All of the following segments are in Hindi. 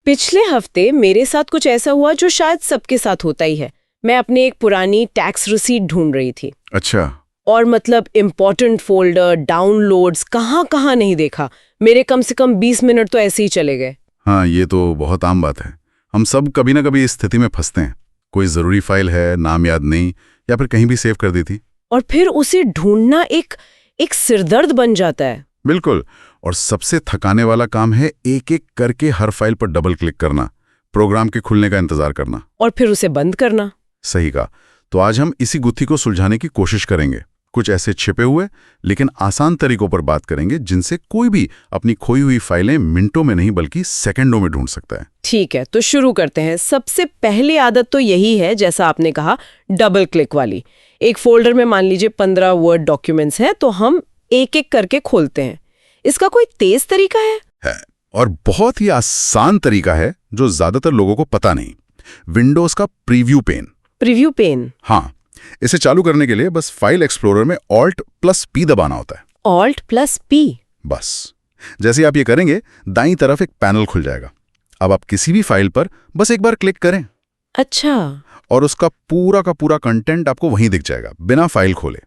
पिछले हफ्ते मेरे साथ कुछ ऐसा हुआ जो शायद सबके साथ होता ही है। मैं अपनी एक पुरानी टैक्स रिसीट ढूंढ रही थी। अच्छा। और मतलब इम्पोर्टेंट फोल्डर, डाउनलोड्स, कहाँ नहीं देखा। मेरे कम से कम 20 मिनट तो ऐसे ही चले गए। हाँ, ये तो बहुत आम बात है। हम सब कभी ना कभी इस स्थिति में फंसते हैं। कोई ज़रूरी फाइल है, नाम याद नहीं, या फिर कहीं भी सेव कर दी थी। और फिर उसे ढूंढना एक सिरदर्द बन जाता है। बिल्कुल। और सबसे थकाने वाला काम है एक एक करके हर फाइल पर डबल क्लिक करना, प्रोग्राम के खुलने का इंतजार करना और फिर उसे बंद करना। सही कहा। तो आज हम इसी गुत्थी को सुलझाने की कोशिश करेंगे। कुछ ऐसे छिपे हुए लेकिन आसान तरीकों पर बात करेंगे जिनसे कोई भी अपनी खोई हुई फाइलें मिनटों में नहीं बल्कि सेकंडों में ढूंढ सकता है। ठीक है, तो शुरू करते हैं। सबसे पहली आदत तो यही है, जैसा आपने कहा, डबल क्लिक वाली। एक फोल्डर में मान लीजिए 15 वर्ड डॉक्यूमेंट्स हैं, तो हम एक एक करके खोलते हैं। इसका कोई तेज तरीका है? और बहुत ही आसान तरीका है जो ज्यादातर लोगों को पता नहीं। विंडोज का प्रीव्यू पेन। Preview pen? हाँ, इसे चालू करने के लिए बस फाइल एक्सप्लोरर में Alt+P दबाना होता है। Alt+P? बस जैसे आप ये करेंगे, दाईं तरफ एक पैनल खुल जाएगा। अब आप किसी भी फाइल पर बस एक बार क्लिक करें। अच्छा। और उसका पूरा का पूरा कंटेंट आपको वहीं दिख जाएगा, बिना फाइल खोले।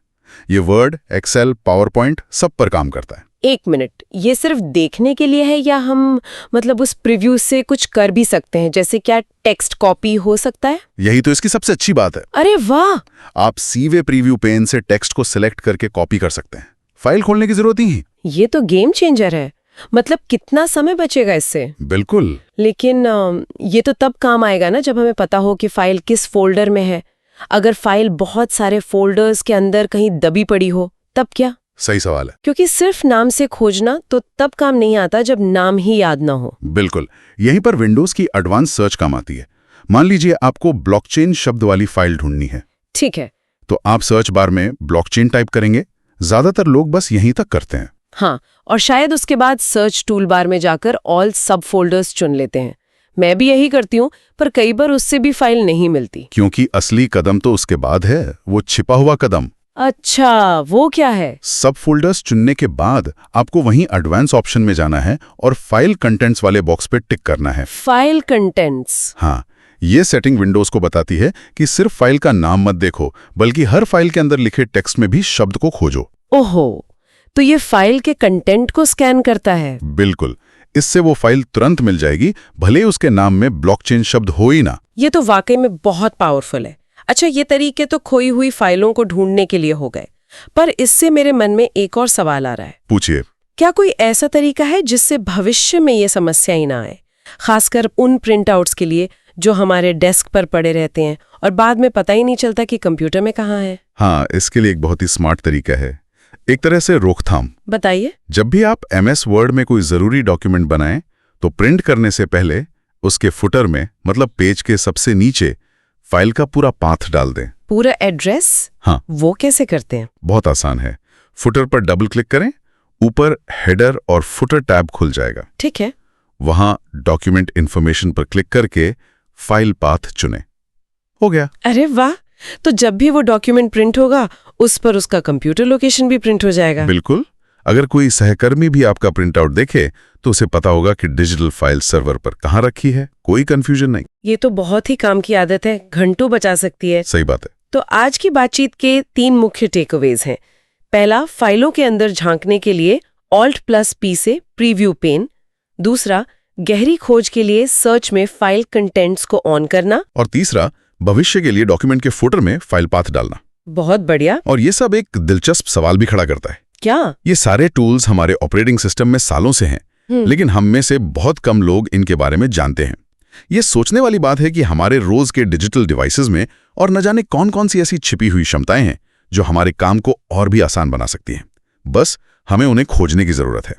ये वर्ड, एक्सेल, पावरपॉइंट सब पर काम करता है। एक मिनट, ये सिर्फ देखने के लिए है या हम मतलब उस प्रीव्यू से कुछ कर भी सकते हैं? जैसे क्या टेक्स्ट कॉपी हो सकता है? यही तो इसकी सबसे अच्छी बात है। अरे वाह! आप सीवे प्रीव्यू पेन से टेक्स्ट को सिलेक्ट करके कॉपी कर सकते हैं, फाइल खोलने की जरूरत ही। ये तो गेम चेंजर है। मतलब कितना समय बचेगा इससे? बिल्कुल। लेकिन ये तो तब काम आएगा ना जब हमें पता हो कि फाइल किस फोल्डर में है। अगर फाइल बहुत सारे फोल्डर्स के अंदर कहीं दबी पड़ी हो, तब क्या? सही सवाल है। क्योंकि सिर्फ नाम से खोजना तो तब काम नहीं आता जब नाम ही याद ना हो। बिल्कुल, यहीं पर विंडोज की एडवांस सर्च काम आती है। मान लीजिए आपको ब्लॉकचेन शब्द वाली फाइल ढूंढनी है। ठीक है। तो आप सर्च बार में ब्लॉकचेन टाइप करेंगे। ज्यादातर लोग बस यहीं तक करते हैं। हाँ, और शायद उसके बाद सर्च टूल बार में जाकर ऑल सब फोल्डर्स चुन लेते हैं। मैं भी यही करती हूँ, पर कई बार उससे भी फाइल नहीं मिलती। क्योंकि असली कदम तो उसके बाद है, वो छिपा हुआ कदम। अच्छा, वो क्या है? सब फोल्डर्स चुनने के बाद आपको वहीं एडवांस ऑप्शन में जाना है और फाइल कंटेंट्स वाले बॉक्स पे टिक करना है। File contents? हाँ, ये सेटिंग विंडोज को बताती है कि सिर्फ फाइल का नाम मत देखो, बल्कि हर फाइल के अंदर लिखे टेक्स्ट में भी शब्द को खोजो। ओहो, तो ये फाइल के कंटेंट को स्कैन करता है? बिल्कुल। इससे वो फाइल तुरंत मिल जाएगी, भले ही उसके नाम में ब्लॉकचेन शब्द हो ही ना। ये तो वाकई में बहुत पावरफुल है। अच्छा, ये तरीके तो खोई हुई फाइलों को ढूंढने के लिए हो गए, पर इससे मेरे मन में एक और सवाल आ रहा है। पूछिए। क्या कोई ऐसा तरीका है जिससे भविष्य में ये समस्या ही ना आए, खासकर उन प्रिंटआउट्स के लिए जो हमारे डेस्क पर पड़े रहते हैं और बाद में पता ही नहीं चलता कि कंप्यूटर में कहाँ है? हाँ, इसके लिए एक बहुत ही स्मार्ट तरीका है, एक तरह से रोकथाम। बताइए। जब भी आप MS वर्ड में कोई जरूरी डॉक्यूमेंट बनाएं, तो प्रिंट करने से पहले उसके फुटर में, मतलब पेज के सबसे नीचे, फाइल का पूरा पाथ डाल दें। पूरा एड्रेस? हाँ। वो कैसे करते हैं? बहुत आसान है। फुटर पर डबल क्लिक करें, ऊपर हेडर और फुटर टैब खुल जाएगा। ठीक है। वहां डॉक्यूमेंट इंफॉर्मेशन पर क्लिक करके फाइल पाथ चुनें। हो गया। अरे वाह! तो जब भी वो डॉक्यूमेंट प्रिंट होगा, उस पर उसका कंप्यूटर लोकेशन भी प्रिंट हो जाएगा। बिल्कुल। अगर कोई सहकर्मी भी आपका प्रिंट आउट देखे, तो उसे पता होगा कि डिजिटल फाइल सर्वर पर कहाँ रखी है। कोई कंफ्यूजन नहीं। ये तो बहुत ही काम की आदत है, घंटों बचा सकती है। सही बात है। तो आज की बातचीत के 3 मुख्य टेकअवेज हैं। पहला, फाइलों के अंदर झांकने के लिए Alt+P से प्रीव्यू पेन। दूसरा, गहरी खोज के लिए सर्च में फाइल कंटेंट्स को ऑन करना। और तीसरा, भविष्य के लिए डॉक्यूमेंट के फुटर में फाइल पाथ डालना। बहुत बढ़िया। और ये सब एक दिलचस्प सवाल भी खड़ा करता है। क्या? ये सारे टूल्स हमारे ऑपरेटिंग सिस्टम में सालों से हैं, लेकिन हम में से बहुत कम लोग इनके बारे में जानते हैं। ये सोचने वाली बात है कि हमारे रोज के डिजिटल डिवाइसेस में और न जाने कौन कौन सी ऐसी छिपी हुई क्षमताएं हैं जो हमारे काम को और भी आसान बना सकती हैं। बस हमें उन्हें खोजने की जरूरत है।